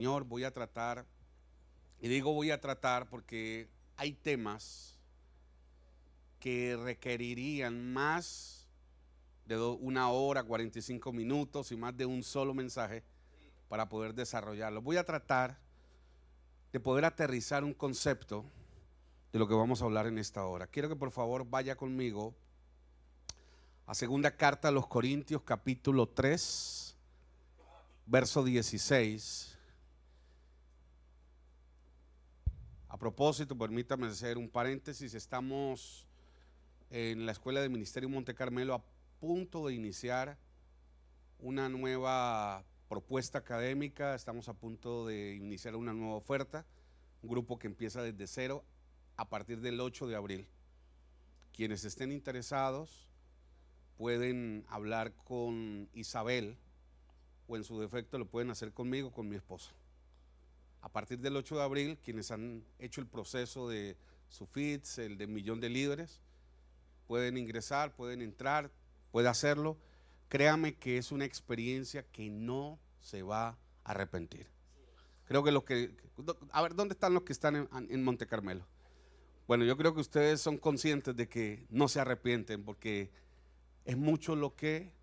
Señor, voy a tratar, y digo voy a tratar porque hay temas que requerirían más de 1 hora, 45 minutos y más de un solo mensaje para poder desarrollarlo. Voy a tratar de poder aterrizar un concepto de lo que vamos a hablar en esta hora. Quiero que por favor vaya conmigo a segunda carta a los Corintios, capítulo 3, verso 16. A propósito, permítame hacer un paréntesis. Estamos en la Escuela de Ministerio Monte Carmelo a punto de iniciar una nueva propuesta académica. Estamos a punto de iniciar una nueva oferta, un grupo que empieza desde cero a partir del 8 de abril. Quienes estén interesados pueden hablar con Isabel o en su defecto lo pueden hacer conmigo, con mi esposa. A partir del 8 de abril, quienes han hecho el proceso de su FITS, el de 1.000.000 de líderes, pueden ingresar, pueden entrar, puede hacerlo. Créame que es una experiencia que no se va a arrepentir. Creo que a ver, ¿dónde están los que están en Monte Carmelo? Bueno, yo creo que ustedes son conscientes de que no se arrepienten porque es mucho lo que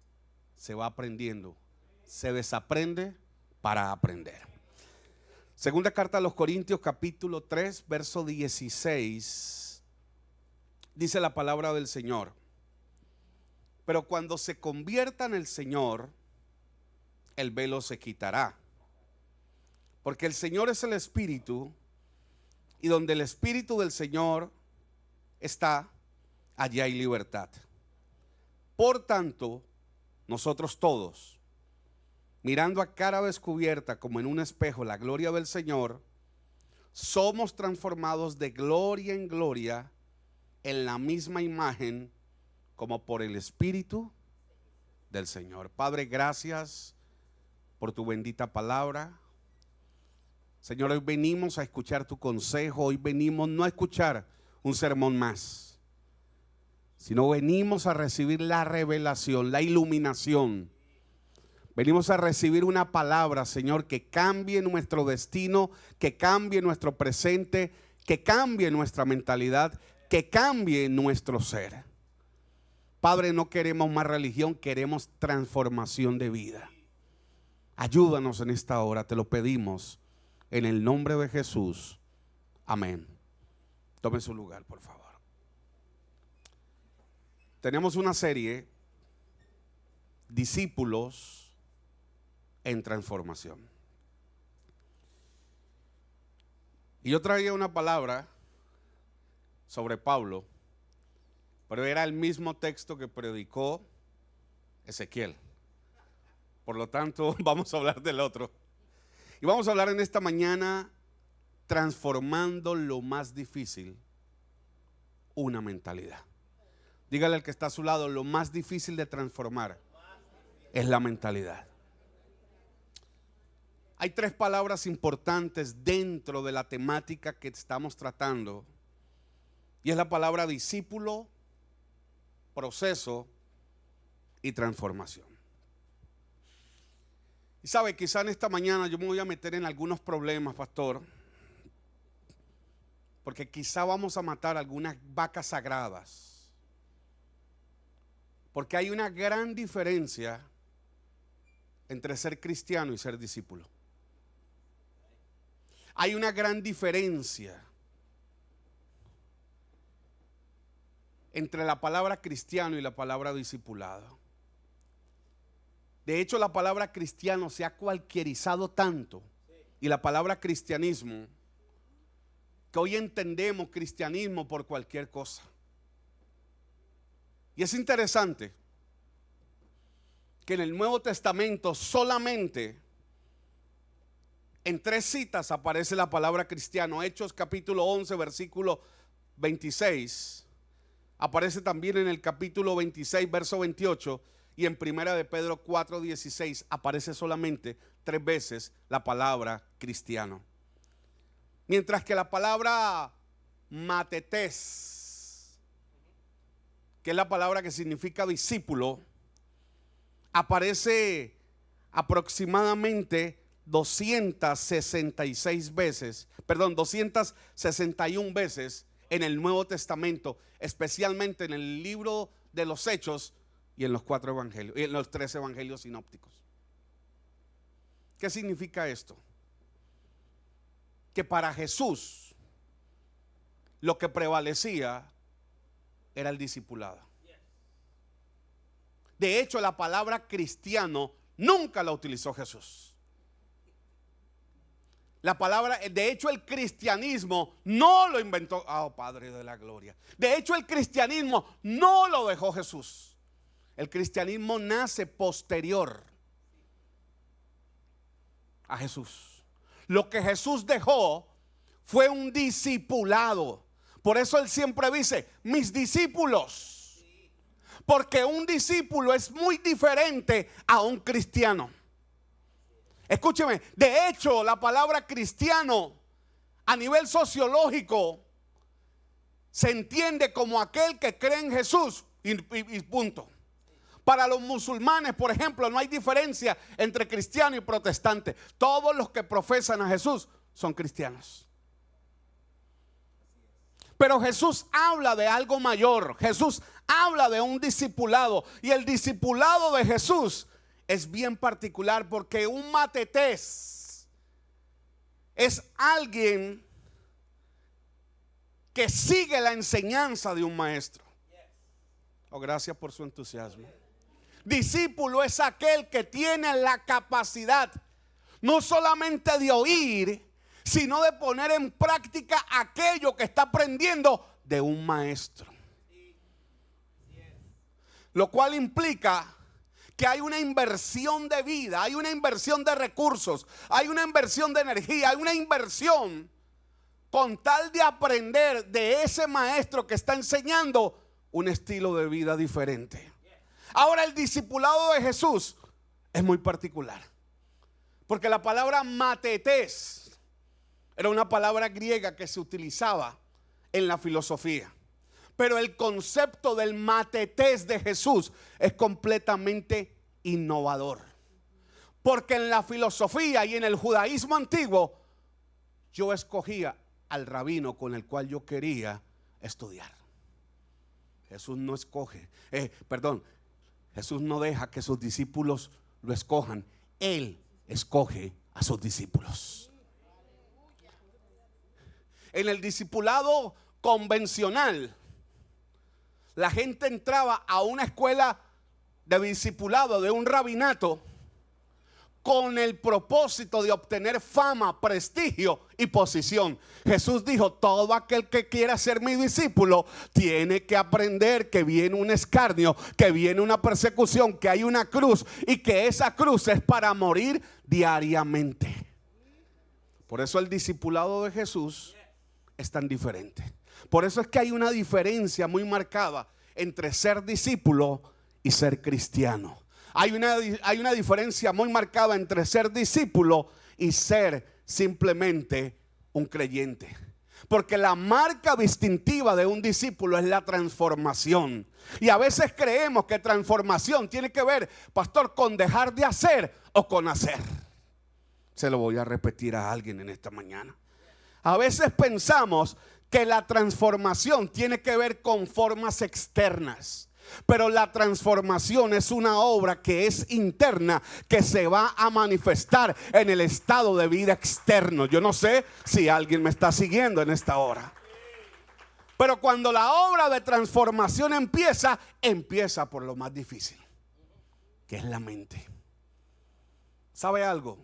se va aprendiendo. Se desaprende para aprender. Segunda carta a los Corintios, capítulo 3, verso 16, dice la palabra del Señor: pero cuando se convierta en el Señor, el velo se quitará. Porque el Señor es el Espíritu, y donde el Espíritu del Señor está, allí hay libertad. Por tanto, nosotros todos, mirando a cara descubierta como en un espejo la gloria del Señor, somos transformados de gloria en gloria en la misma imagen como por el Espíritu del Señor. Padre, gracias por tu bendita palabra. Señor, hoy venimos a escuchar tu consejo. Hoy venimos no a escuchar un sermón más, sino venimos a recibir la revelación, la iluminación. Venimos a recibir una palabra, Señor, que cambie nuestro destino, que cambie nuestro presente, que cambie nuestra mentalidad, que cambie nuestro ser. Padre, no queremos más religión, queremos transformación de vida. Ayúdanos en esta hora, te lo pedimos, en el nombre de Jesús. Amén. Tome su lugar, por favor. Tenemos una serie, Discípulos en Transformación. Y yo traía una palabra sobre Pablo, pero era el mismo texto que predicó Ezequiel. Por lo tanto, vamos a hablar del otro. Y vamos a hablar en esta mañana, transformando lo más difícil, una mentalidad. Dígale al que está a su lado, lo más difícil de transformar es la mentalidad. Hay 3 palabras importantes dentro de la temática que estamos tratando, y es la palabra discípulo, proceso y transformación. Y sabe, quizá en esta mañana yo me voy a meter en algunos problemas, pastor, porque quizá vamos a matar algunas vacas sagradas, porque hay una gran diferencia entre ser cristiano y ser discípulo. Hay una gran diferencia entre la palabra cristiano y la palabra discipulado. De hecho, la palabra cristiano se ha cualquierizado tanto, y la palabra cristianismo, que hoy entendemos cristianismo por cualquier cosa. Y es interesante que en el Nuevo Testamento solamente en 3 citas aparece la palabra cristiano. Hechos capítulo 11 versículo 26, aparece también en el capítulo 26 verso 28, y en primera de Pedro 4:16 aparece solamente 3 veces la palabra cristiano. Mientras que la palabra matetes, que es la palabra que significa discípulo, aparece aproximadamente 266 veces, perdón, 261 veces en el Nuevo Testamento, especialmente en el libro de los Hechos y en los 4 evangelios, y en los 3 evangelios sinópticos. ¿Qué significa esto? Que para Jesús lo que prevalecía era el discipulado. De hecho, la palabra cristiano nunca la utilizó Jesús. La palabra, de hecho, el cristianismo no lo inventó, Padre de la gloria. De hecho, el cristianismo no lo dejó Jesús. El cristianismo nace posterior a Jesús. Lo que Jesús dejó fue un discipulado. Por eso él siempre dice, mis discípulos. Porque un discípulo es muy diferente a un cristiano. Escúcheme, de hecho la palabra cristiano a nivel sociológico se entiende como aquel que cree en Jesús y punto. Para los musulmanes, por ejemplo, no hay diferencia entre cristiano y protestante. Todos los que profesan a Jesús son cristianos. Pero Jesús habla de algo mayor. Jesús habla de un discipulado. Y el discipulado de Jesús es bien particular, porque un matetés es alguien que sigue la enseñanza de un maestro. Gracias por su entusiasmo. Discípulo es aquel que tiene la capacidad no solamente de oír, sino de poner en práctica aquello que está aprendiendo de un maestro. Lo cual implica que hay una inversión de vida, hay una inversión de recursos, hay una inversión de energía, hay una inversión con tal de aprender de ese maestro que está enseñando un estilo de vida diferente. Ahora, el discipulado de Jesús es muy particular, porque la palabra matetés era una palabra griega que se utilizaba en la filosofía. Pero el concepto del matetés de Jesús es completamente innovador. Porque en la filosofía y en el judaísmo antiguo, yo escogía al rabino con el cual yo quería estudiar. Jesús no escoge, Jesús no deja que sus discípulos lo escojan. Él escoge a sus discípulos. En el discipulado convencional, la gente entraba a una escuela de discipulado, de un rabinato, con el propósito de obtener fama, prestigio y posición. Jesús dijo, todo aquel que quiera ser mi discípulo tiene que aprender que viene un escarnio, que viene una persecución, que hay una cruz y que esa cruz es para morir diariamente. Por eso el discipulado de Jesús es tan diferente. Por eso es que hay una diferencia muy marcada entre ser discípulo y ser cristiano. Hay una diferencia muy marcada entre ser discípulo y ser simplemente un creyente. Porque la marca distintiva de un discípulo es la transformación. Y a veces creemos que transformación tiene que ver, pastor, con dejar de hacer o con hacer. Se lo voy a repetir a alguien en esta mañana. A veces pensamos que la transformación tiene que ver con formas externas. Pero la transformación es una obra que es interna, que se va a manifestar en el estado de vida externo. Yo no sé si alguien me está siguiendo en esta hora. Pero cuando la obra de transformación empieza por lo más difícil, que es la mente. ¿Sabe algo?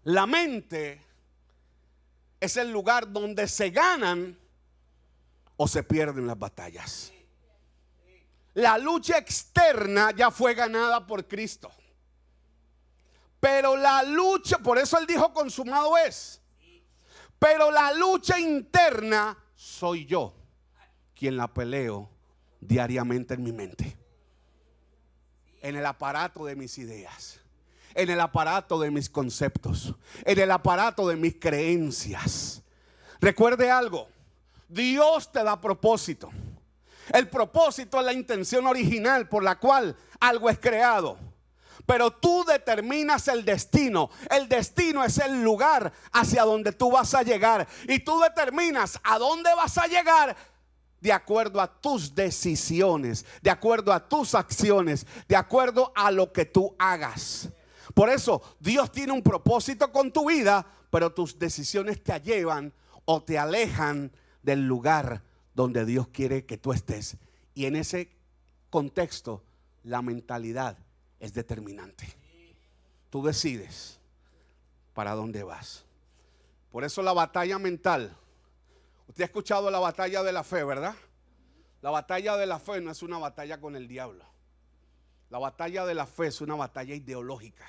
La mente es el lugar donde se ganan o se pierden las batallas. La lucha externa ya fue ganada por Cristo. Pero la lucha, por eso él dijo consumado es. Pero la lucha interna soy yo quien la peleo diariamente en mi mente. En el aparato de mis ideas. En el aparato de mis conceptos. En el aparato de mis creencias. Recuerde algo. Dios te da propósito. El propósito es la intención original por la cual algo es creado. pero tú determinas el destino. El destino es el lugar hacia donde tú vas a llegar, y tú determinas a dónde vas a llegar de acuerdo a tus decisiones, de acuerdo a tus acciones, de acuerdo a lo que tú hagas. Por eso Dios tiene un propósito con tu vida, pero tus decisiones te llevan o te alejan del lugar donde Dios quiere que tú estés. Y en ese contexto, la mentalidad es determinante. Tú decides para dónde vas. Por eso la batalla mental. Usted ha escuchado la batalla de la fe, ¿verdad? La batalla de la fe no es una batalla con el diablo. La batalla de la fe es una batalla ideológica.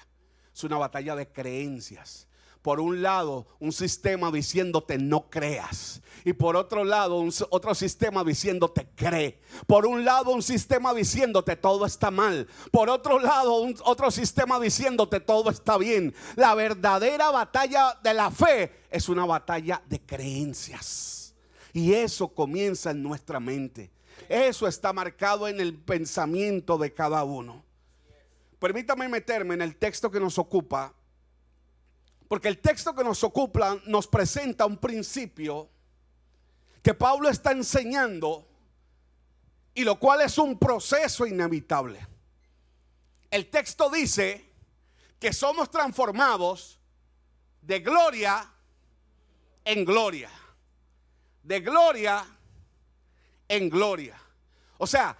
Es una batalla de creencias. Por un lado, un sistema diciéndote no creas. Y por otro lado, otro sistema diciéndote cree. Por un lado, un sistema diciéndote todo está mal. Por otro lado, otro sistema diciéndote todo está bien. La verdadera batalla de la fe es una batalla de creencias. Y eso comienza en nuestra mente. Eso está marcado en el pensamiento de cada uno. Permítame meterme en el texto que nos ocupa, porque el texto que nos ocupa nos presenta un principio que Pablo está enseñando, y lo cual es un proceso inevitable. El texto dice que somos transformados de gloria en gloria, de gloria en gloria. O sea,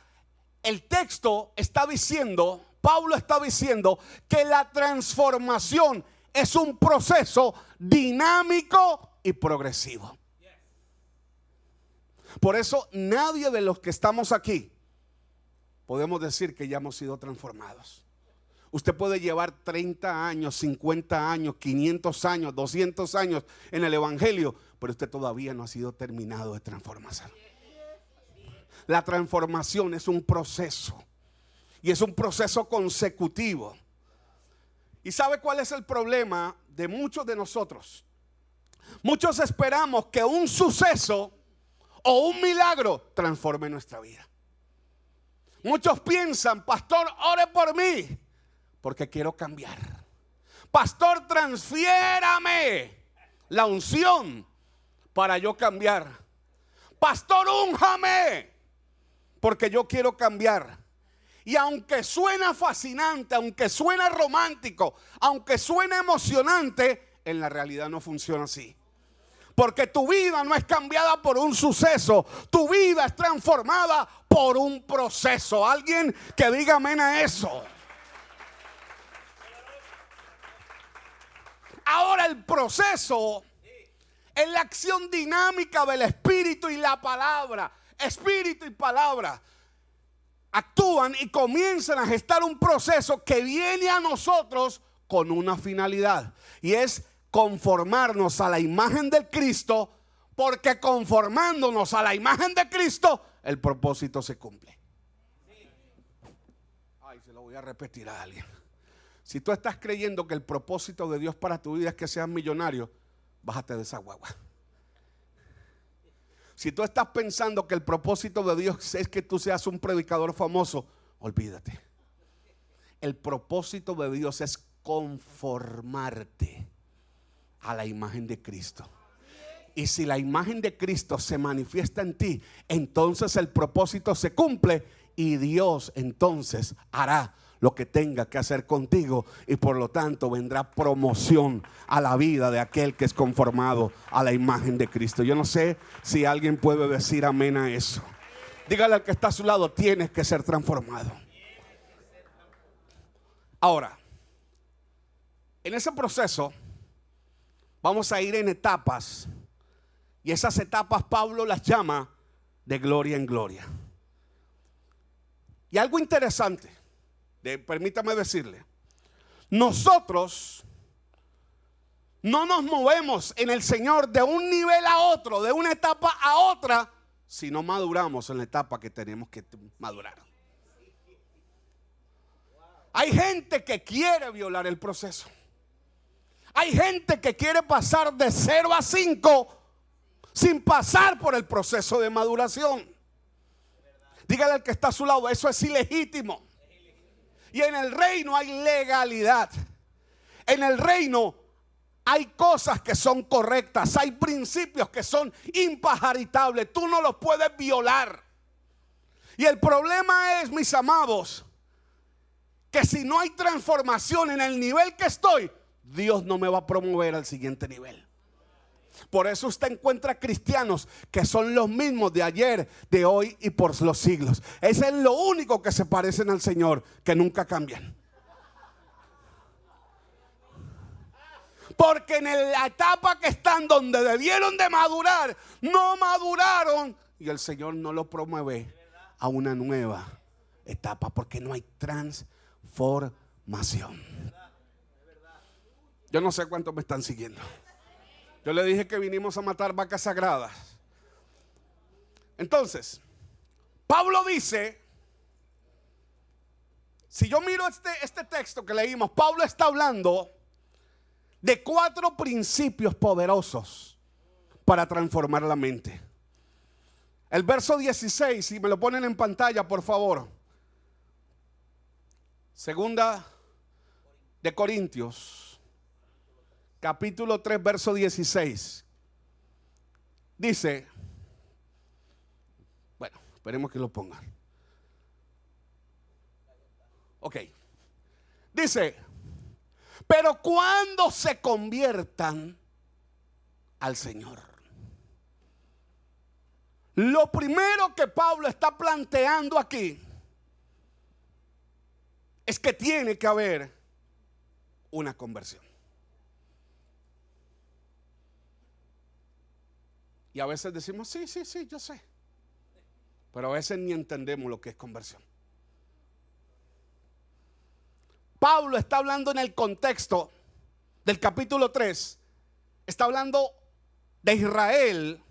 el texto está diciendo, Pablo está diciendo que la transformación es un proceso dinámico y progresivo. Por eso nadie de los que estamos aquí podemos decir que ya hemos sido transformados. Usted puede llevar 30 años, 50 años, 500 años, 200 años en el evangelio, pero usted todavía no ha sido terminado de transformarse. La transformación es un proceso, y es un proceso consecutivo. ¿Y sabe cuál es el problema de muchos de nosotros? Muchos esperamos que un suceso o un milagro transforme nuestra vida. Muchos piensan: pastor, ore por mí, porque quiero cambiar. Pastor, transfiérame la unción para yo cambiar. Pastor, únjame, porque yo quiero cambiar. Y aunque suena fascinante, aunque suena romántico, aunque suena emocionante, en la realidad no funciona así. Porque tu vida no es cambiada por un suceso, tu vida es transformada por un proceso. Alguien que diga amén a eso. Ahora, el proceso es la acción dinámica del Espíritu y la palabra. Espíritu y palabra actúan y comienzan a gestar un proceso que viene a nosotros con una finalidad, y es conformarnos a la imagen del Cristo, porque conformándonos a la imagen de Cristo, el propósito se cumple. Ay, se lo voy a repetir a alguien. Si tú estás creyendo que el propósito de Dios para tu vida es que seas millonario, bájate de esa guagua. Si tú estás pensando que el propósito de Dios es que tú seas un predicador famoso, olvídate. El propósito de Dios es conformarte a la imagen de Cristo. Y si la imagen de Cristo se manifiesta en ti, entonces el propósito se cumple, y Dios entonces hará lo que tenga que hacer contigo, y por lo tanto vendrá promoción a la vida de aquel que es conformado a la imagen de Cristo. Yo no sé si alguien puede decir amén a eso. Dígale al que está a su lado: tienes que ser transformado. Ahora, en ese proceso vamos a ir en etapas, y esas etapas Pablo las llama de gloria en gloria. Y algo interesante, permítame decirle, nosotros no nos movemos en el Señor de un nivel a otro, de una etapa a otra, si no maduramos en la etapa que tenemos que madurar. Hay gente que quiere violar el proceso. Hay gente que quiere pasar de 0 a 5 sin pasar por el proceso de maduración. Dígale al que está a su lado: eso es ilegítimo. Y en el reino hay legalidad. En el reino hay cosas que son correctas, hay principios que son impajaritables. Tú no los puedes violar. Y el problema es, mis amados, que si no hay transformación en el nivel que estoy, Dios no me va a promover al siguiente nivel. Por eso usted encuentra cristianos que son los mismos de ayer, de hoy y por los siglos. Ese es lo único que se parecen al Señor, que nunca cambian. Porque en la etapa que están donde debieron de madurar, no maduraron. Y el Señor no lo promueve a una nueva etapa, porque no hay transformación. Yo no sé cuántos me están siguiendo. Yo le dije que vinimos a matar vacas sagradas. Entonces, Pablo dice, si yo miro este texto que leímos, Pablo está hablando de 4 principios poderosos para transformar la mente. El verso 16, si me lo ponen en pantalla, por favor. Segunda de Corintios, capítulo 3, verso 16. Dice, bueno, esperemos que lo pongan. Ok. Dice, pero cuando se conviertan al Señor. Lo primero que Pablo está planteando aquí es que tiene que haber una conversión. Y a veces decimos, sí, yo sé. Pero a veces ni entendemos lo que es conversión. Pablo está hablando en el contexto del capítulo 3. Está hablando de Israel.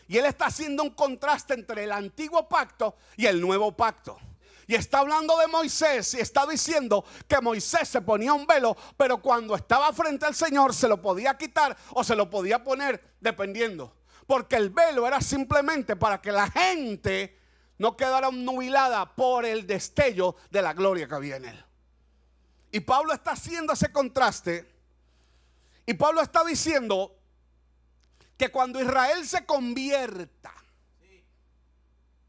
Y él está haciendo un contraste entre el antiguo pacto y el nuevo pacto. Y está hablando de Moisés y está diciendo que Moisés se ponía un velo, pero cuando estaba frente al Señor se lo podía quitar o se lo podía poner, dependiendo. Porque el velo era simplemente para que la gente no quedara obnubilada por el destello de la gloria que había en él. Y Pablo está haciendo ese contraste. Y Pablo está diciendo que cuando Israel se convierta,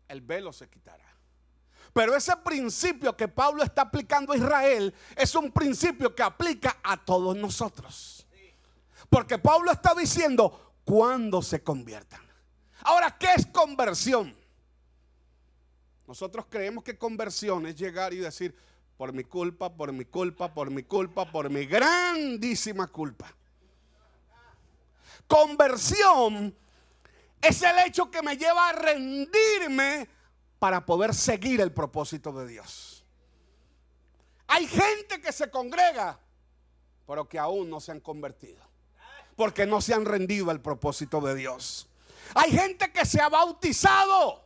el velo se quitará. Pero ese principio que Pablo está aplicando a Israel es un principio que aplica a todos nosotros. Porque Pablo está diciendo cuando se conviertan. Ahora, ¿qué es conversión? Nosotros creemos que conversión es llegar y decir, por mi culpa, por mi culpa, por mi culpa, por mi grandísima culpa. Conversión es el hecho que me lleva a rendirme para poder seguir el propósito de Dios. Hay gente que se congrega, pero que aún no se han convertido, porque no se han rendido al propósito de Dios. Hay gente que se ha bautizado,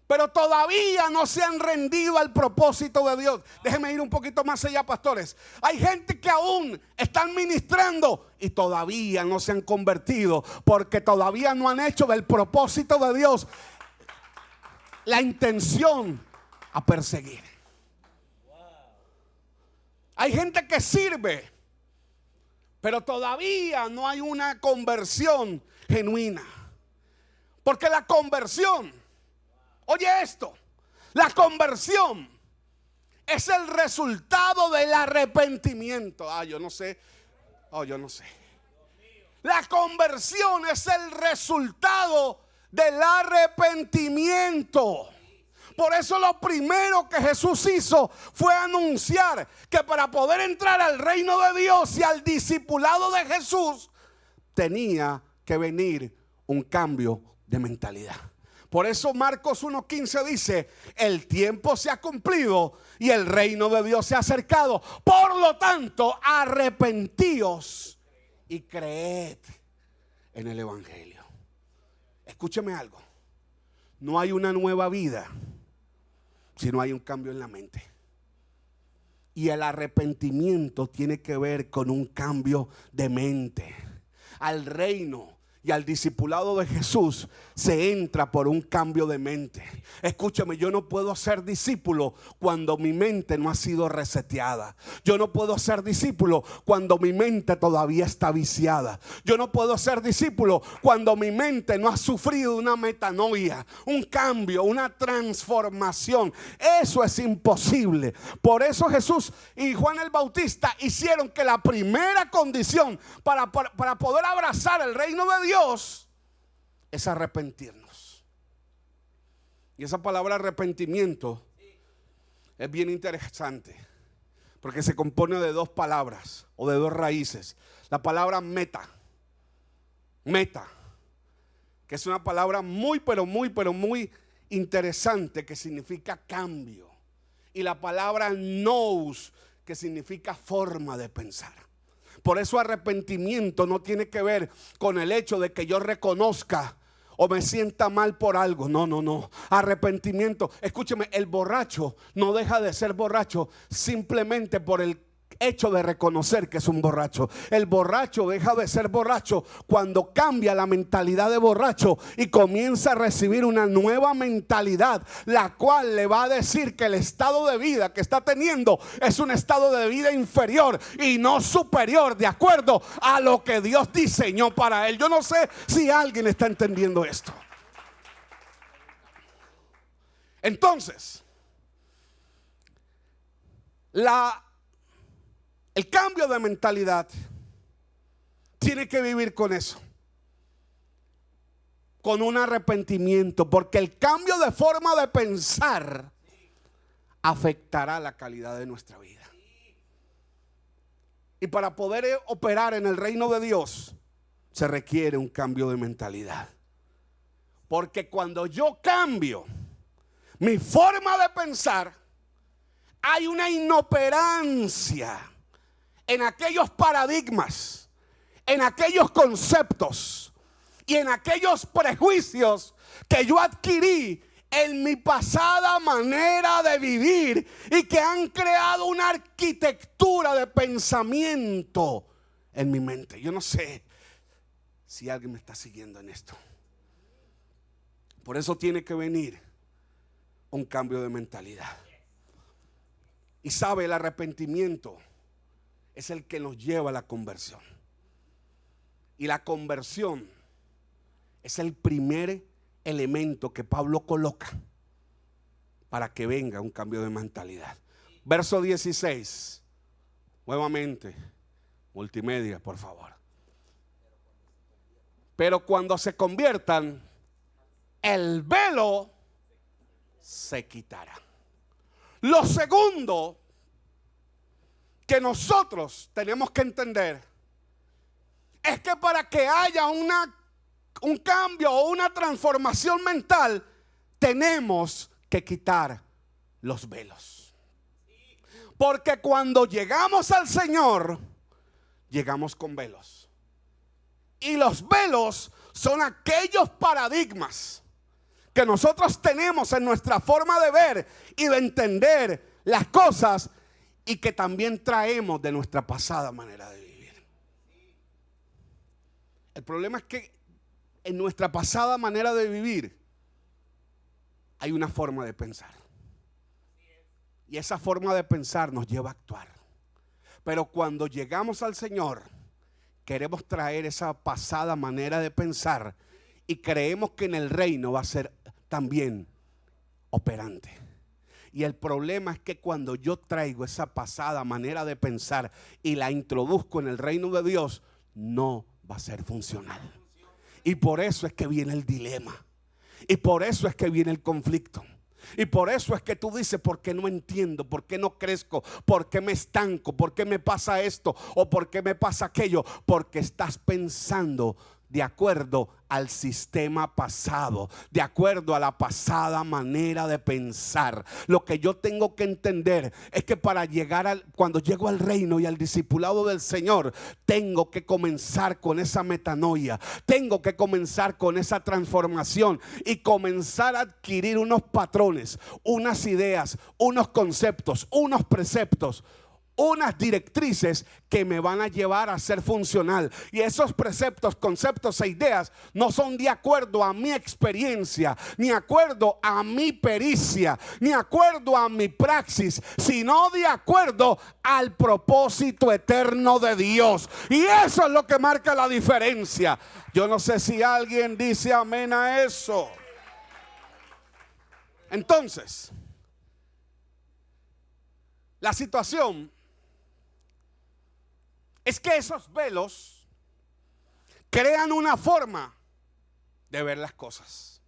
pero todavía no se han rendido al propósito de Dios. Déjenme ir un poquito más allá, pastores. Hay gente que aún están ministrando y todavía no se han convertido, porque todavía no han hecho del propósito de Dios la intención a perseguir. Hay gente que sirve, pero todavía no hay una conversión genuina. Porque la conversión, oye esto, la conversión es el resultado del arrepentimiento. Yo no sé. La conversión es el resultado del arrepentimiento. Por eso lo primero que Jesús hizo fue anunciar que para poder entrar al reino de Dios y al discipulado de Jesús tenía que venir un cambio de mentalidad. Por eso Marcos 1:15 dice, el tiempo se ha cumplido y el reino de Dios se ha acercado. Por lo tanto, arrepentíos y creed en el evangelio. Escúcheme algo. No hay una nueva vida si no hay un cambio en la mente. Y el arrepentimiento tiene que ver con un cambio de mente. Al reino y al discipulado de Jesús se entra por un cambio de mente. Escúchame, yo no puedo ser discípulo cuando mi mente no ha sido reseteada. Yo no puedo ser discípulo cuando mi mente todavía está viciada. Yo no puedo ser discípulo cuando mi mente no ha sufrido una metanoia, un cambio, una transformación. Eso es imposible. Por eso Jesús y Juan el Bautista hicieron que la primera condición para poder abrazar el reino de Dios es arrepentirnos. Y esa palabra arrepentimiento es bien interesante, porque se compone de dos palabras o de dos raíces. La palabra meta, que es una palabra muy interesante, que significa cambio. Y la palabra nous, que significa forma de pensar. Por eso arrepentimiento no tiene que ver con el hecho de que yo reconozca o me sienta mal por algo. No. Arrepentimiento, escúcheme, el borracho no deja de ser borracho simplemente por el hecho de reconocer que es un borracho. El borracho deja de ser borracho cuando cambia la mentalidad de borracho y comienza a recibir una nueva mentalidad, la cual le va a decir que el estado de vida que está teniendo es un estado de vida inferior y no superior, de acuerdo a lo que Dios diseñó para él. Yo no sé si alguien está entendiendo esto. Entonces, el cambio de mentalidad tiene que vivir con eso, con un arrepentimiento, porque el cambio de forma de pensar afectará la calidad de nuestra vida. Y para poder operar en el reino de Dios se requiere un cambio de mentalidad, porque cuando yo cambio mi forma de pensar, hay una inoperancia en aquellos paradigmas, en aquellos conceptos y en aquellos prejuicios que yo adquirí en mi pasada manera de vivir y que han creado una arquitectura de pensamiento en mi mente. Yo no sé si alguien me está siguiendo en esto. Por eso tiene que venir un cambio de mentalidad. Y sabe, el arrepentimiento es el que nos lleva a la conversión. Y la conversión es el primer elemento que Pablo coloca para que venga un cambio de mentalidad. Verso 16. Nuevamente, multimedia, por favor. Pero cuando se conviertan, el velo se quitará. Lo segundo que nosotros tenemos que entender es que para que haya un cambio o una transformación mental, tenemos que quitar los velos. Porque cuando llegamos al Señor, llegamos con velos. Y los velos son aquellos paradigmas que nosotros tenemos en nuestra forma de ver y de entender las cosas, y que también traemos de nuestra pasada manera de vivir. El problema es que en nuestra pasada manera de vivir hay una forma de pensar, y esa forma de pensar nos lleva a actuar. Pero cuando llegamos al Señor, queremos traer esa pasada manera de pensar y creemos que en el reino va a ser también operante. Y el problema es que cuando yo traigo esa pasada manera de pensar y la introduzco en el reino de Dios, no va a ser funcional. Y por eso es que viene el dilema. Y por eso es que viene el conflicto. Y por eso es que tú dices: ¿por qué no entiendo? ¿Por qué no crezco? ¿Por qué me estanco? ¿Por qué me pasa esto? ¿O por qué me pasa aquello? Porque estás pensando de acuerdo al sistema pasado, de acuerdo a la pasada manera de pensar. Lo que yo tengo que entender es que para llegar cuando llego al reino y al discipulado del Señor, tengo que comenzar con esa metanoia, tengo que comenzar con esa transformación y comenzar a adquirir unos patrones, unas ideas, unos conceptos, unos preceptos, unas directrices que me van a llevar a ser funcional. Y esos preceptos, conceptos e ideas no son de acuerdo a mi experiencia, ni de acuerdo a mi pericia, ni de acuerdo a mi praxis, sino de acuerdo al propósito eterno de Dios. Y eso es lo que marca la diferencia. Yo no sé si alguien dice amén a eso. Entonces, la situación es que esos velos crean una forma de ver las cosas.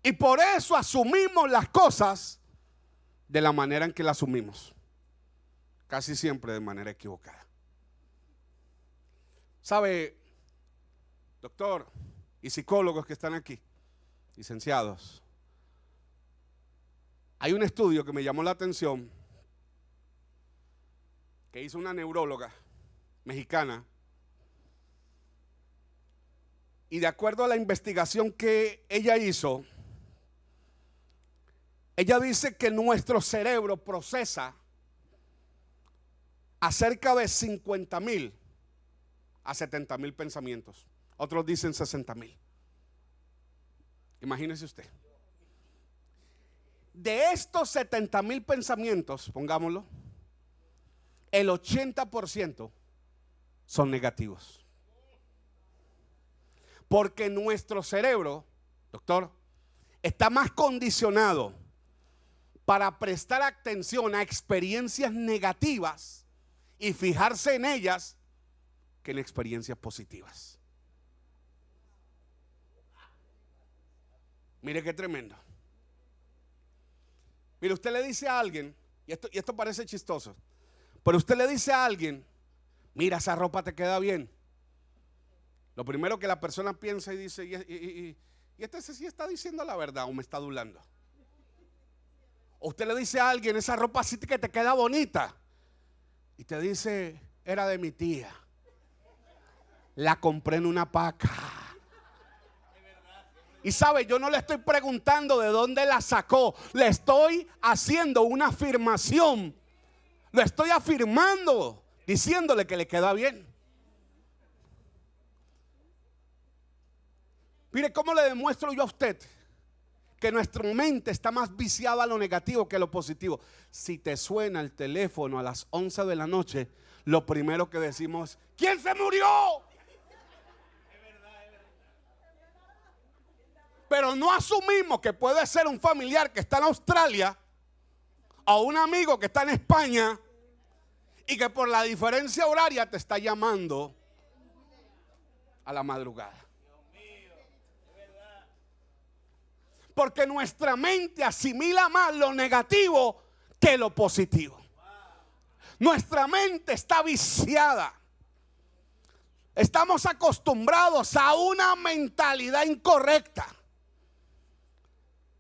Y por eso asumimos las cosas de la manera en que las asumimos. Casi siempre de manera equivocada. ¿Sabe, doctor y psicólogos que están aquí, licenciados? Hay un estudio que me llamó la atención que hizo una neuróloga mexicana, y de acuerdo a la investigación que ella hizo, ella dice que nuestro cerebro procesa acerca de 50,000 a 70,000 pensamientos. Otros dicen 60,000. Imagínese usted. De estos 70,000 pensamientos, pongámoslo, el 80% son negativos. Porque nuestro cerebro, doctor, está más condicionado para prestar atención a experiencias negativas y fijarse en ellas que en experiencias positivas. Mire qué tremendo. Mire, usted le dice a alguien, y esto parece chistoso, pero usted le dice a alguien, mira, esa ropa te queda bien. Lo primero que la persona piensa y dice, ¿y este sí está diciendo la verdad o me está adulando? O usted le dice a alguien, esa ropa sí que te queda bonita, y te dice, era de mi tía, la compré en una paca. Y sabe, yo no le estoy preguntando de dónde la sacó, le estoy haciendo una afirmación, lo estoy afirmando, diciéndole que le queda bien. Mire cómo le demuestro yo a usted que nuestra mente está más viciada a lo negativo que a lo positivo. Si te suena el teléfono a las 11 de la noche, lo primero que decimos, ¿quién se murió? Pero no asumimos que puede ser un familiar que está en Australia o un amigo que está en España y que por la diferencia horaria te está llamando a la madrugada. Porque nuestra mente asimila más lo negativo que lo positivo. Nuestra mente está viciada. Estamos acostumbrados a una mentalidad incorrecta.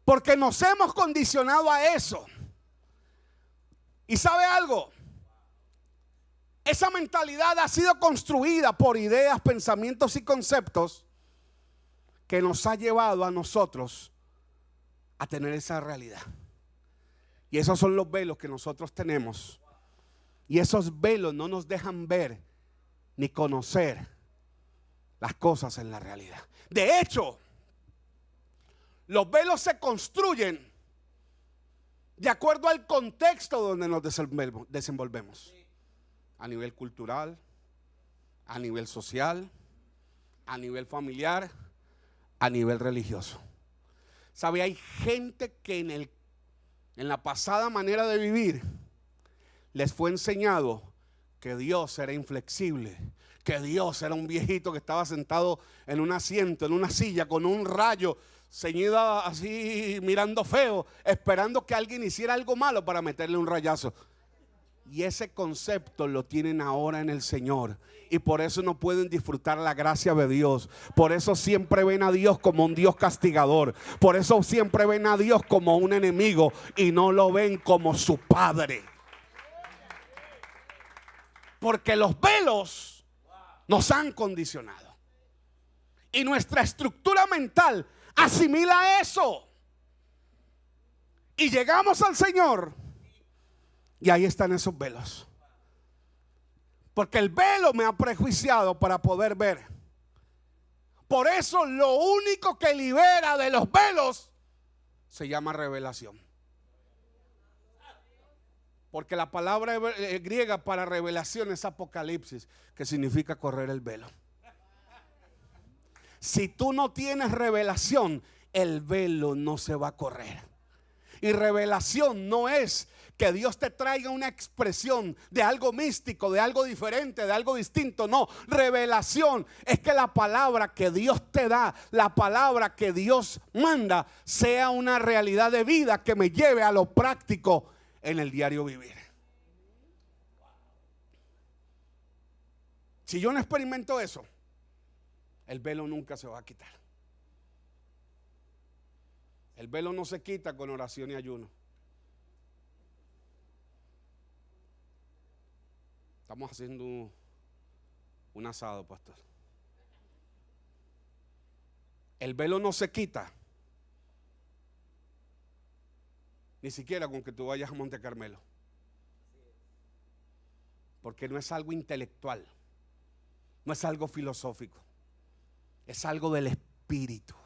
Porque nos hemos condicionado a eso. ¿Y sabe algo? Esa mentalidad ha sido construida por ideas, pensamientos y conceptos que nos ha llevado a nosotros a tener esa realidad. Y esos son los velos que nosotros tenemos. Y esos velos no nos dejan ver ni conocer las cosas en la realidad. De hecho, los velos se construyen de acuerdo al contexto donde nos desenvolvemos. A nivel cultural, a nivel social, a nivel familiar, a nivel religioso. ¿Sabe? Hay gente que en la pasada manera de vivir les fue enseñado que Dios era inflexible, que Dios era un viejito que estaba sentado en un asiento, en una silla, con un rayo, ceñido así, mirando feo, esperando que alguien hiciera algo malo para meterle un rayazo. Y ese concepto lo tienen ahora en el Señor. Y por eso no pueden disfrutar la gracia de Dios. Por eso siempre ven a Dios como un Dios castigador. Por eso siempre ven a Dios como un enemigo y no lo ven como su Padre. Porque los velos nos han condicionado. Y nuestra estructura mental asimila eso. Y llegamos al Señor Y ahí están esos velos. Porque el velo me ha prejuiciado para poder ver. Por eso lo único que libera de los velos se llama revelación. Porque la palabra griega para revelación es apocalipsis, que significa correr el velo. Si tú no tienes revelación, el velo no se va a correr. Y revelación no es que Dios te traiga una expresión de algo místico, de algo diferente, de algo distinto. No, revelación es que la palabra que Dios te da, la palabra que Dios manda, sea una realidad de vida que me lleve a lo práctico en el diario vivir. Si yo no experimento eso, el velo nunca se va a quitar. El velo no se quita con oración y ayuno. Estamos haciendo un asado, pastor. El velo no se quita ni siquiera con que tú vayas a Monte Carmelo, porque no es algo intelectual, no es algo filosófico, es algo del Espíritu.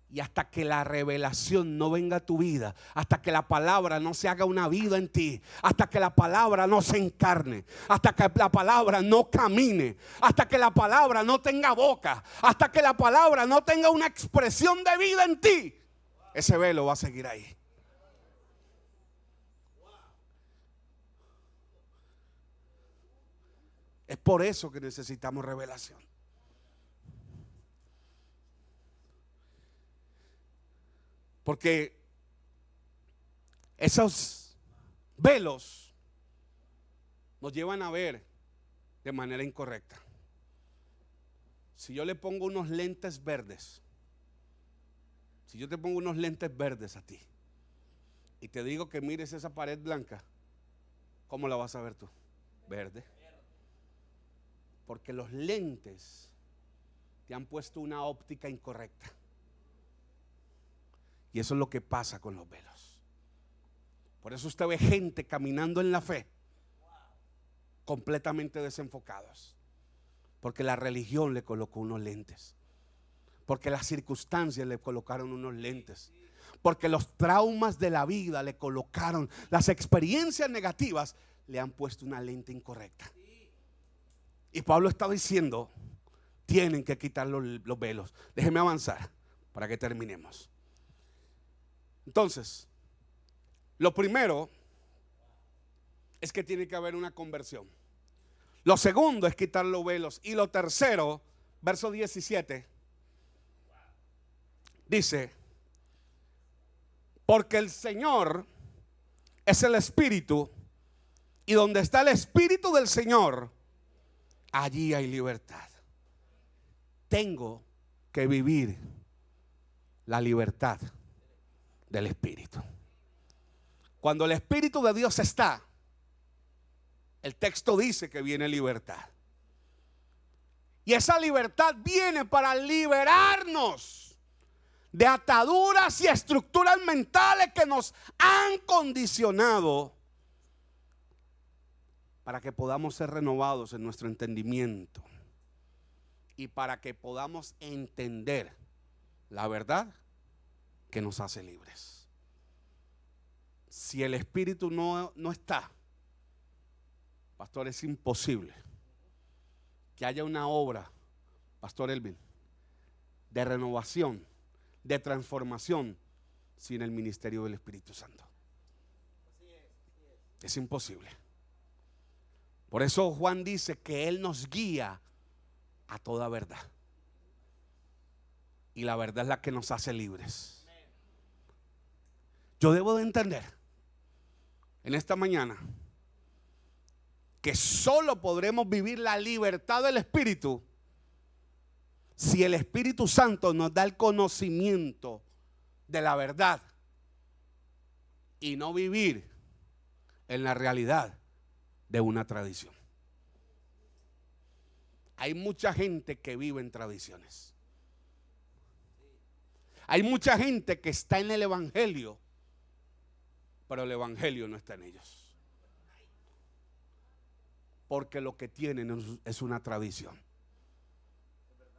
Y hasta que la revelación no venga a tu vida, hasta que la palabra no se haga una vida en ti, hasta que la palabra no se encarne, hasta que la palabra no camine, hasta que la palabra no tenga boca, hasta que la palabra no tenga una expresión de vida en ti, ese velo va a seguir ahí. Es por eso que necesitamos revelación. Porque esos velos nos llevan a ver de manera incorrecta. Si yo le pongo unos lentes verdes, si yo te pongo unos lentes verdes a ti y te digo que mires esa pared blanca, ¿cómo la vas a ver tú? Verde. Porque los lentes te han puesto una óptica incorrecta. Y eso es lo que pasa con los velos. Por eso usted ve gente caminando en la fe completamente desenfocados. Porque la religión le colocó unos lentes. Porque las circunstancias le colocaron unos lentes. Porque los traumas de la vida le colocaron, las experiencias negativas le han puesto una lente incorrecta. Y Pablo está diciendo, tienen que quitar los velos. Déjeme avanzar para que terminemos. Entonces, lo primero es que tiene que haber una conversión. Lo segundo es quitar los velos. Y lo tercero, verso 17, dice, porque el Señor es el Espíritu, y donde está el Espíritu del Señor, allí hay libertad. Tengo que vivir la libertad del Espíritu. Cuando el Espíritu de Dios está, el texto dice que viene libertad. Y esa libertad viene para liberarnos de ataduras y estructuras mentales que nos han condicionado, para que podamos ser renovados en nuestro entendimiento y para que podamos entender la verdad que nos hace libres. Si el Espíritu no está, pastor, es imposible que haya una obra, pastor Elvin, de renovación, de transformación, sin el ministerio del Espíritu Santo. Es imposible. Por eso Juan dice que Él nos guía a toda verdad. Y la verdad es la que nos hace libres. Yo debo de entender en esta mañana que solo podremos vivir la libertad del Espíritu si el Espíritu Santo nos da el conocimiento de la verdad y no vivir en la realidad de una tradición. Hay mucha gente que vive en tradiciones. Hay mucha gente que está en el Evangelio, pero el evangelio no está en ellos. Porque lo que tienen es una tradición.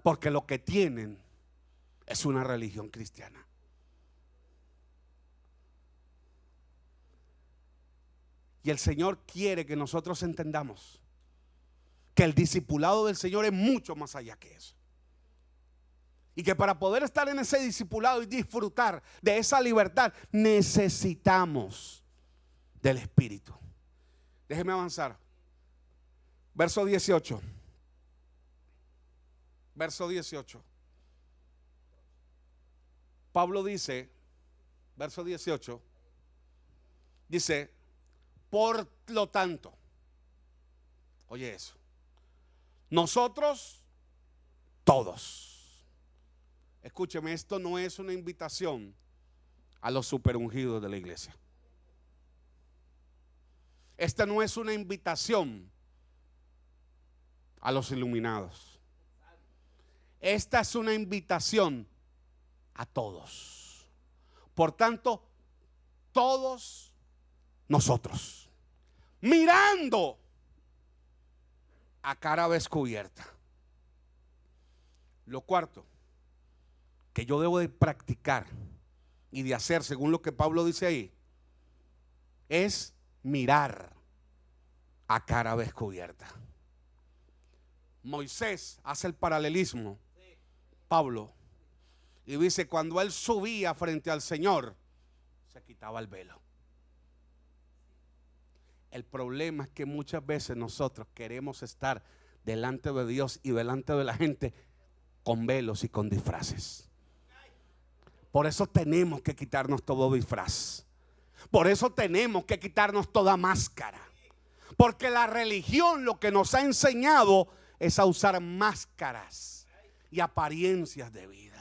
Porque lo que tienen es una religión cristiana. Y el Señor quiere que nosotros entendamos que el discipulado del Señor es mucho más allá que eso. Y que para poder estar en ese discipulado y disfrutar de esa libertad, necesitamos del Espíritu. Déjeme avanzar. Verso 18. Verso 18. Pablo dice, verso 18, dice, por lo tanto, oye eso, nosotros todos, escúcheme, esto no es una invitación a los superungidos de la iglesia. Esta no es una invitación a los iluminados. Esta es una invitación a todos. Por tanto, todos nosotros, mirando a cara descubierta. Lo cuarto que yo debo de practicar y de hacer, según lo que Pablo dice ahí, es mirar a cara descubierta. Moisés hace el paralelismo, Pablo, y dice, cuando él subía frente al Señor, se quitaba el velo. El problema es que muchas veces nosotros queremos estar delante de Dios y delante de la gente con velos y con disfraces. Por eso tenemos que quitarnos todo disfraz. Por eso tenemos que quitarnos toda máscara. Porque la religión lo que nos ha enseñado es a usar máscaras y apariencias de vida.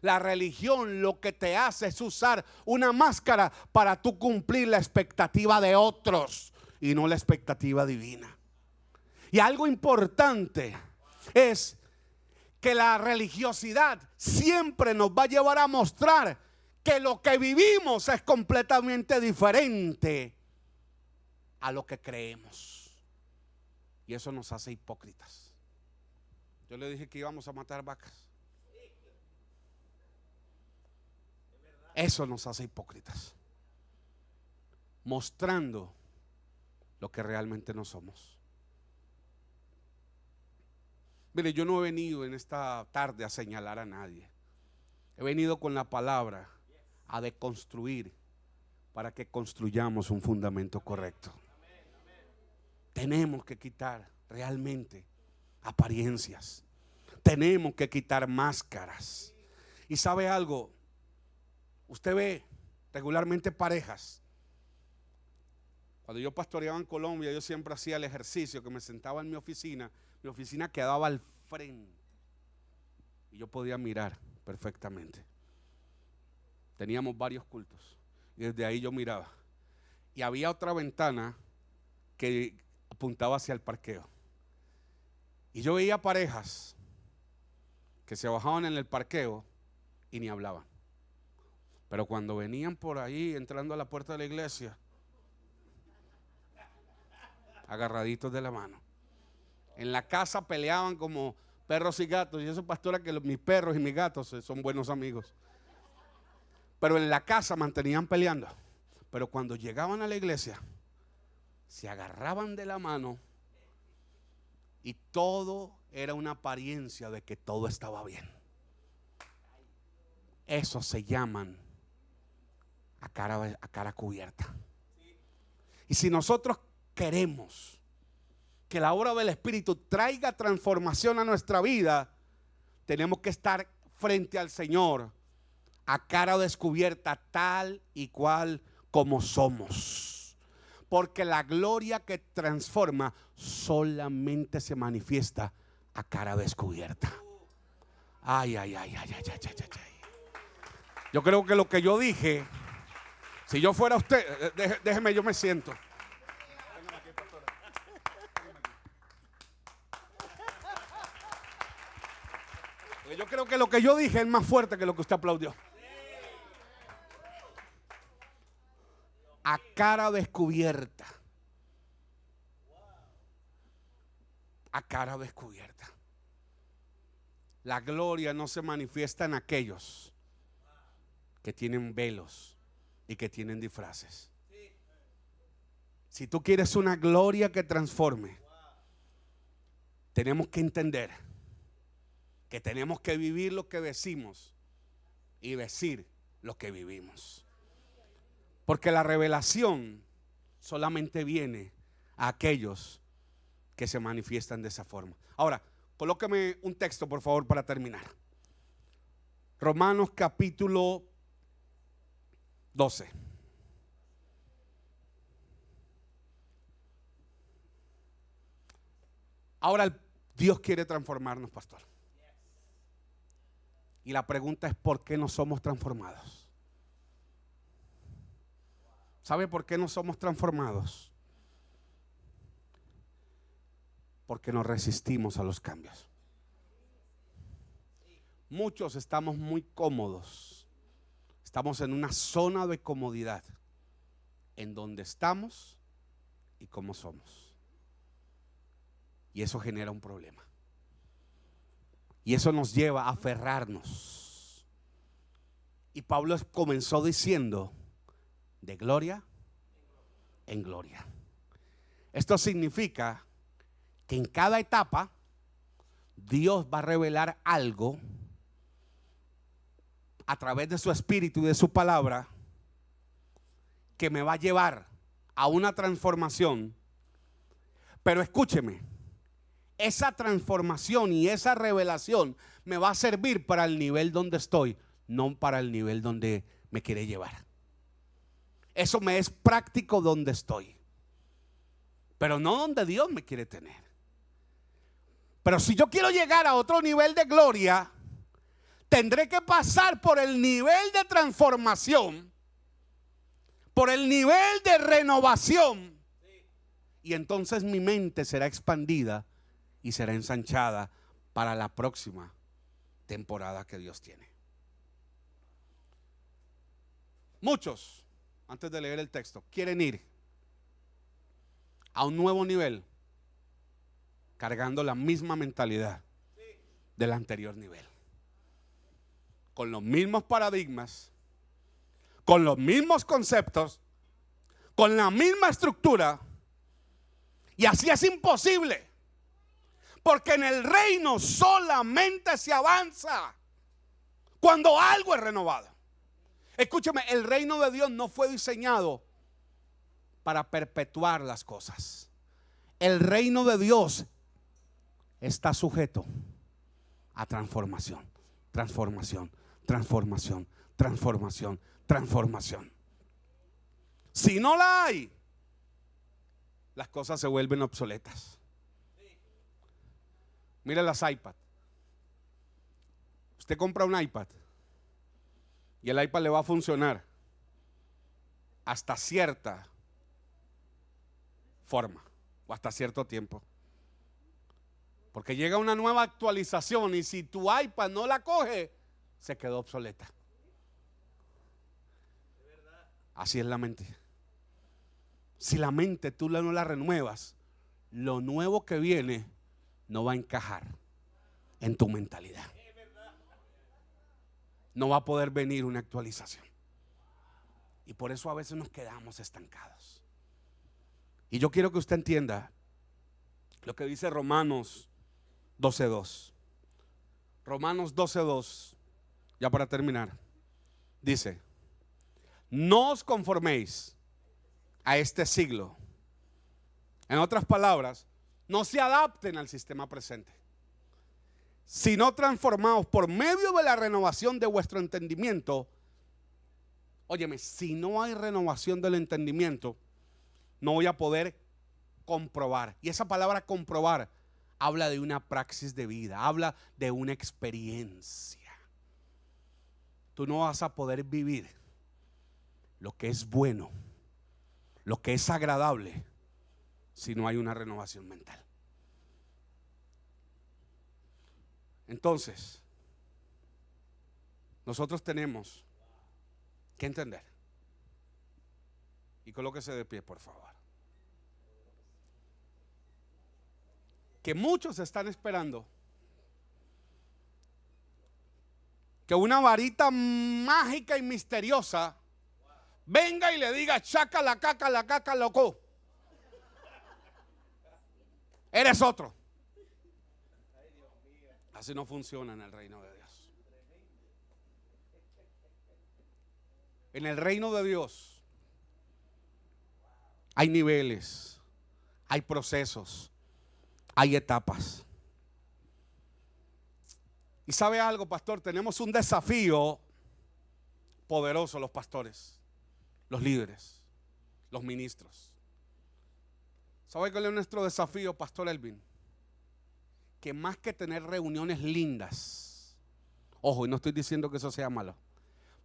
La religión lo que te hace es usar una máscara para tú cumplir la expectativa de otros y no la expectativa divina. Y algo importante es que la religiosidad siempre nos va a llevar a mostrar que lo que vivimos es completamente diferente a lo que creemos. Y eso nos hace hipócritas. Yo le dije que íbamos a matar vacas. Eso nos hace hipócritas, mostrando lo que realmente no somos. Mire, yo no he venido en esta tarde a señalar a nadie. He venido con la palabra a deconstruir para que construyamos un fundamento correcto. Tenemos que quitar realmente apariencias. Tenemos que quitar máscaras. Y ¿sabe algo? Usted ve regularmente parejas. Cuando yo pastoreaba en Colombia, yo siempre hacía el ejercicio que me sentaba en mi oficina. Mi oficina quedaba al frente y yo podía mirar perfectamente. Teníamos varios cultos y desde ahí yo miraba. Y había otra ventana que apuntaba hacia el parqueo. Y yo veía parejas que se bajaban en el parqueo y ni hablaban. Pero cuando venían por ahí entrando a la puerta de la iglesia, agarraditos de la mano. En la casa peleaban como perros y gatos. Y eso, pastora, que mis perros y mis gatos son buenos amigos. Pero en la casa mantenían peleando. Pero cuando llegaban a la iglesia, se agarraban de la mano y todo era una apariencia de que todo estaba bien. Eso se llaman a cara cubierta. Y si nosotros queremos que la obra del Espíritu traiga transformación a nuestra vida, tenemos que estar frente al Señor a cara descubierta, tal y cual como somos. Porque la gloria que transforma solamente se manifiesta a cara descubierta. Ay. Yo creo que lo que yo dije, si yo fuera usted, déjeme, yo me siento. Porque yo creo que lo que yo dije es más fuerte que lo que usted aplaudió. a cara descubierta. A cara descubierta. La gloria no se manifiesta en aquellos que tienen velos y que tienen disfraces. Si tú quieres una gloria que transforme, tenemos que entender que tenemos que vivir lo que decimos y decir lo que vivimos. Porque la revelación solamente viene a aquellos que se manifiestan de esa forma. Ahora, colóqueme un texto, por favor, para terminar. Romanos capítulo 12. Ahora Dios quiere transformarnos, pastor. Y la pregunta es: ¿por qué no somos transformados? ¿Sabe por qué no somos transformados? Porque nos resistimos a los cambios. Muchos estamos muy cómodos. Estamos en una zona de comodidad en donde estamos y cómo somos. Y eso genera un problema. Y eso nos lleva a aferrarnos. Y Pablo comenzó diciendo: de gloria en gloria. Esto significa que en cada etapa Dios va a revelar algo a través de su espíritu y de su palabra que me va a llevar a una transformación. Pero escúcheme, esa transformación y esa revelación me va a servir para el nivel donde estoy, no para el nivel donde me quiere llevar. Eso me es práctico donde estoy, pero no donde Dios me quiere tener. Pero si yo quiero llegar a otro nivel de gloria, tendré que pasar por el nivel de transformación, por el nivel de renovación. Y entonces mi mente será expandida y será ensanchada para la próxima temporada que Dios tiene. Muchos, antes de leer el texto, quieren ir a un nuevo nivel cargando la misma mentalidad del anterior nivel, con los mismos paradigmas, con los mismos conceptos, con la misma estructura. Y así es imposible, porque en el reino solamente se avanza cuando algo es renovado. Escúcheme, el reino de Dios no fue diseñado para perpetuar las cosas. El reino de Dios está sujeto a transformación, transformación, transformación, transformación, transformación. Si no la hay, las cosas se vuelven obsoletas. Mire las iPad. Usted compra un iPad y el iPad le va a funcionar hasta cierta forma o hasta cierto tiempo, porque llega una nueva actualización y si tu iPad no la coge, se quedó obsoleta. Así es la mente. Si la mente tú no la renuevas, lo nuevo que viene no va a encajar en tu mentalidad. No va a poder venir una actualización. Y por eso a veces nos quedamos estancados. Y yo quiero que usted entienda lo que dice Romanos 12:2. Romanos 12:2, ya para terminar, dice: no os conforméis a este siglo. En otras palabras, no se adapten al sistema presente, sino transformaos por medio de la renovación de vuestro entendimiento. Óyeme, si no hay renovación del entendimiento, no voy a poder comprobar. Y esa palabra comprobar habla de una praxis de vida, habla de una experiencia. Tú no vas a poder vivir lo que es bueno, lo que es agradable, si no hay una renovación mental. Entonces, nosotros tenemos que entender Y colóquese de pie, por favor. Que muchos están esperando que una varita mágica y misteriosa venga y le diga: chaca la caca, loco. Eres otro. Así no funciona en el reino de Dios. En el reino de Dios hay niveles, hay procesos, hay etapas. Y sabe algo, pastor, tenemos un desafío poderoso los pastores, los líderes, los ministros. ¿Sabe cuál es nuestro desafío, pastor Elvin? Que más que tener reuniones lindas, ojo, y no estoy diciendo que eso sea malo,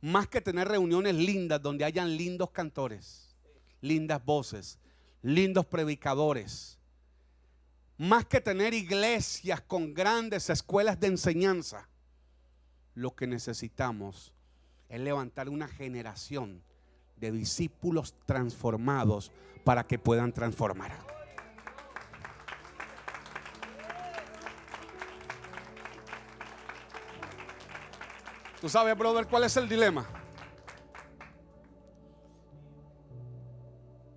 más que tener reuniones lindas donde hayan lindos cantores, lindas voces, lindos predicadores, más que tener iglesias con grandes escuelas de enseñanza, lo que necesitamos es levantar una generación de discípulos transformados para que puedan transformar. Tú sabes, brother, ¿cuál es el dilema?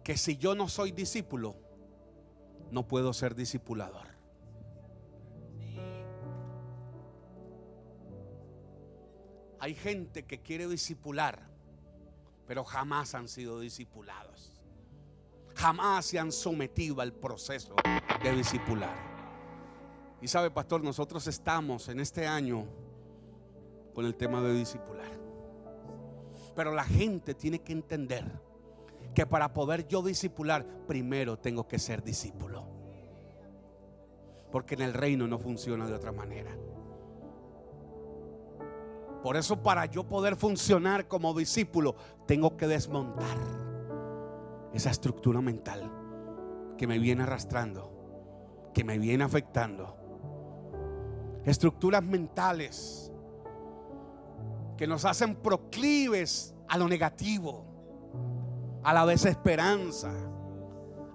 Que si yo no soy discípulo, no puedo ser discipulador. Hay gente que quiere discipular, pero jamás han sido discipulados. Jamás se han sometido al proceso de discipular. Y sabe, pastor, nosotros estamos en este año con el tema de discipular. Pero la gente tiene que entender que para poder yo discipular, primero tengo que ser discípulo. Porque en el reino no funciona de otra manera. Por eso, para yo poder funcionar como discípulo, tengo que desmontar esa estructura mental que me viene arrastrando, que me viene afectando. Estructuras mentales que nos hacen proclives a lo negativo, a la desesperanza,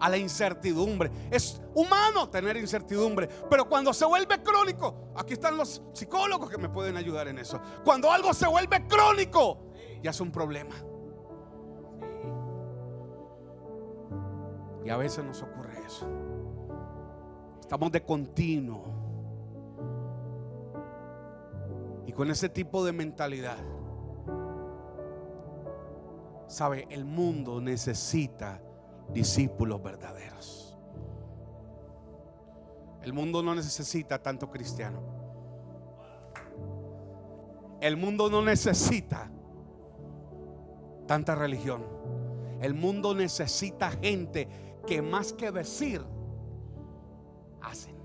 a la incertidumbre. Es humano tener incertidumbre, pero cuando se vuelve crónico, aquí están los psicólogos que me pueden ayudar en eso. Cuando algo se vuelve crónico, ya es un problema. Y a veces nos ocurre eso. Estamos de continuo. Y con ese tipo de mentalidad, sabe, el mundo necesita discípulos verdaderos. El mundo no necesita tanto cristiano. El mundo no necesita tanta religión. El mundo necesita gente que más que decir, hacen.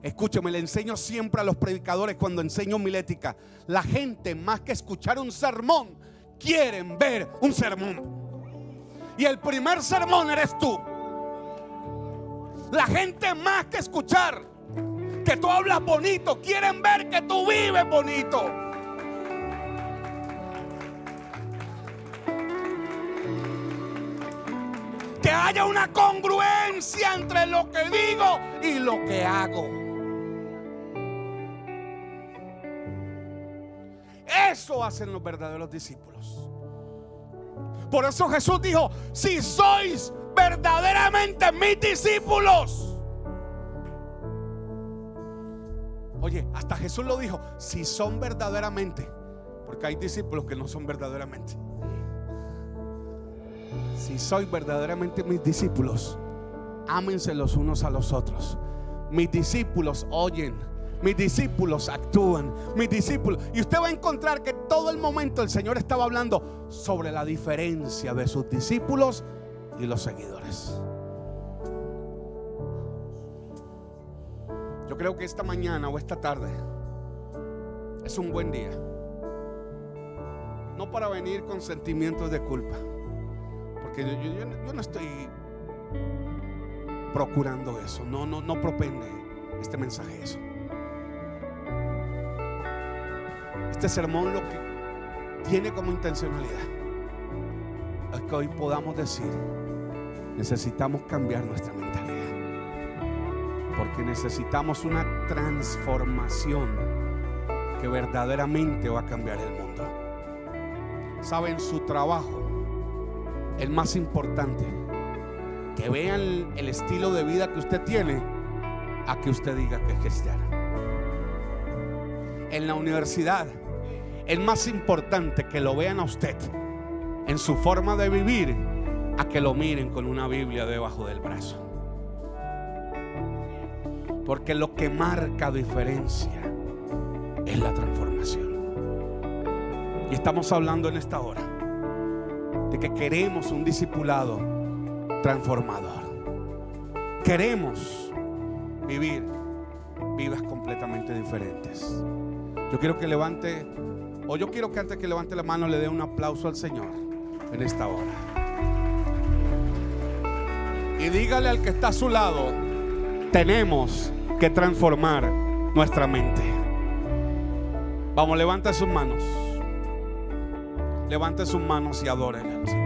Escúcheme, le enseño siempre a los predicadores cuando enseño homilética: la gente más que escuchar un sermón, quieren ver un sermón. Y el primer sermón eres tú. La gente más que escuchar que tú hablas bonito, quieren ver que tú vives bonito. Que haya una congruencia entre lo que digo y lo que hago. Eso hacen los verdaderos discípulos. Por eso Jesús dijo: si sois verdaderamente mis discípulos. Oye, hasta Jesús lo dijo: si son verdaderamente, porque hay discípulos que no son verdaderamente. Si sois verdaderamente mis discípulos, ámense los unos a los otros. Mis discípulos oyen, mis discípulos actúan, mis discípulos. Y usted va a encontrar que todo el momento el Señor estaba hablando sobre la diferencia de sus discípulos y los seguidores. Yo creo que esta mañana o esta tarde es un buen día, no para venir con sentimientos de culpa, porque yo no estoy procurando eso. No propende este mensaje eso. Este sermón lo que tiene como intencionalidad es que hoy podamos decir: necesitamos cambiar nuestra mentalidad, porque necesitamos una transformación que verdaderamente va a cambiar el mundo. Saben, su trabajo, el más importante, que vean el estilo de vida que usted tiene, a que usted diga que es cristiano. En la universidad, el más importante, que lo vean a usted en su forma de vivir, a que lo miren con una Biblia debajo del brazo. Porque lo que marca diferencia es la transformación. Y estamos hablando en esta hora de que queremos un discipulado transformador. Queremos vivir vidas completamente diferentes. Yo quiero que levante, o yo quiero que antes que levante la mano le dé un aplauso al Señor en esta hora. Y dígale al que está a su lado: tenemos que transformar nuestra mente. Vamos, levante sus manos. Levante sus manos y adórenle al Señor.